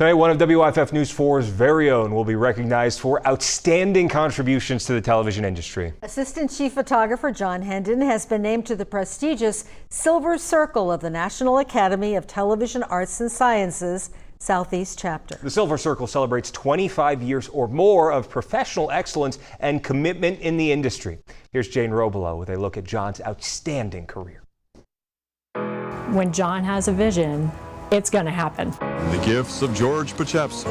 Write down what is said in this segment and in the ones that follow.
Tonight, one of WYFF News 4's very own will be recognized for outstanding contributions to the television industry. Assistant Chief Photographer John Hendon has been named to the prestigious Silver Circle of the National Academy of Television Arts and Sciences Southeast Chapter. The Silver Circle celebrates 25 years or more of professional excellence and commitment in the industry. Here's Jane Robelo with a look at John's outstanding career. When John has a vision, it's going to happen. The gifts of George Pachepso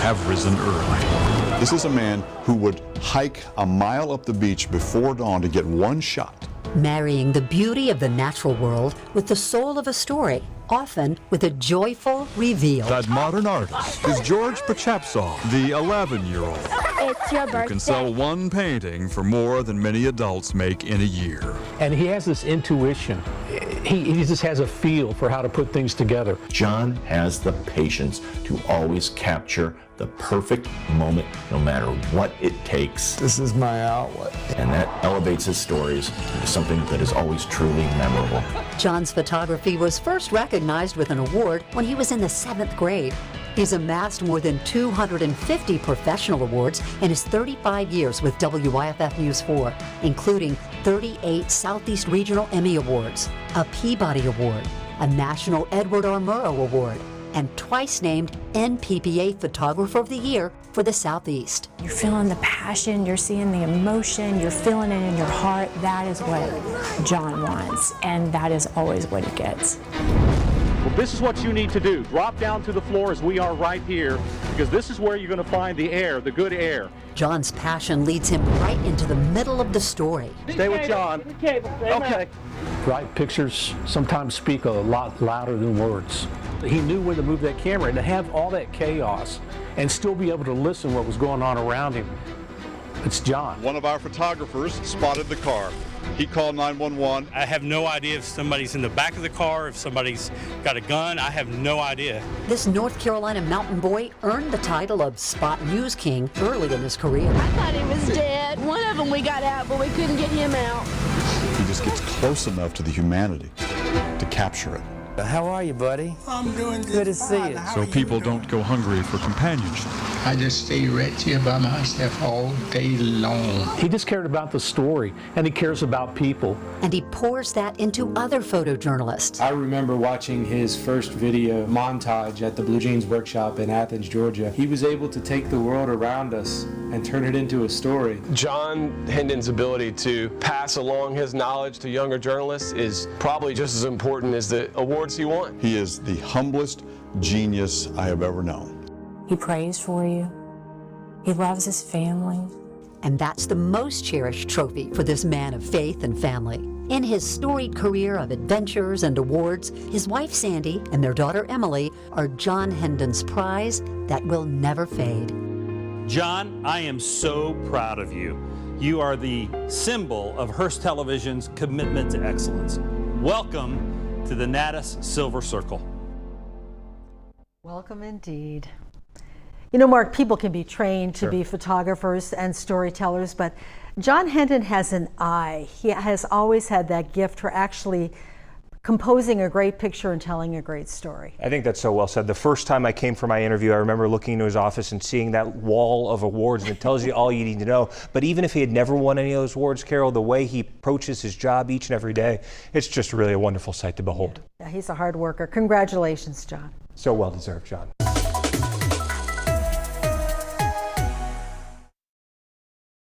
have risen early. This is a man who would hike a mile up the beach before dawn to get one shot. Marrying the beauty of the natural world with the soul of a story, often with a joyful reveal. That modern artist is George Pachepso, the 11-year-old. It's your birthday. Who can sell one painting for more than many adults make in a year. And he has this intuition. He just has a feel for how to put things together. John has the patience to always capture the perfect moment, no matter what it takes. This is my outlet. And that elevates his stories into something that is always truly memorable. John's photography was first recognized with an award when he was in the 7th grade. He's amassed more than 250 professional awards in his 35 years with WYFF News 4, including 38 Southeast Regional Emmy Awards, a Peabody Award, a National Edward R. Murrow Award, and twice named NPPA Photographer of the Year for the Southeast. You're feeling the passion, you're seeing the emotion, you're feeling it in your heart. That is what John wants, and that is always what he gets. Well, this is what you need to do. Drop down to the floor as we are right here, because this is where you're going to find the air, the good air. John's passion leads him right into the middle of the story. Stay with John. Okay. Right, pictures sometimes speak a lot louder than words. He knew when to move that camera, and to have all that chaos and still be able to listen what was going on around him. It's John. One of our photographers spotted the car. He called 911. I have no idea if somebody's in the back of the car, if somebody's got a gun. I have no idea. This North Carolina mountain boy earned the title of Spot News King early in his career. I thought he was dead. One of them we got out, but we couldn't get him out. He just gets close enough to the humanity to capture it. How are you, buddy? I'm doing good to see you. So people don't go hungry for companionship. I just stay right here by myself all day long. He just cared about the story, and he cares about people. And he pours that into other photojournalists. I remember watching his first video montage at the Blue Jeans Workshop in Athens, Georgia. He was able to take the world around us and turn it into a story. John Hendon's ability to pass along his knowledge to younger journalists is probably just as important as the awards he won. He is the humblest genius I have ever known. He prays for you. He loves his family. And that's the most cherished trophy for this man of faith and family. In his storied career of adventures and awards, his wife Sandy and their daughter Emily are John Hendon's prize that will never fade. John, I am so proud of you. You are the symbol of Hearst Television's commitment to excellence. Welcome to the Natus Silver Circle. Welcome indeed. You know, Mark, people can be trained to be photographers and storytellers, but John Hendon has an eye. He has always had that gift for actually composing a great picture and telling a great story. I think that's so well said. The first time I came for my interview, I remember looking into his office and seeing that wall of awards, and it tells you all you need to know. But even if he had never won any of those awards, Carol, the way he approaches his job each and every day, it's just really a wonderful sight to behold. Yeah, he's a hard worker. Congratulations, John. So well deserved, John.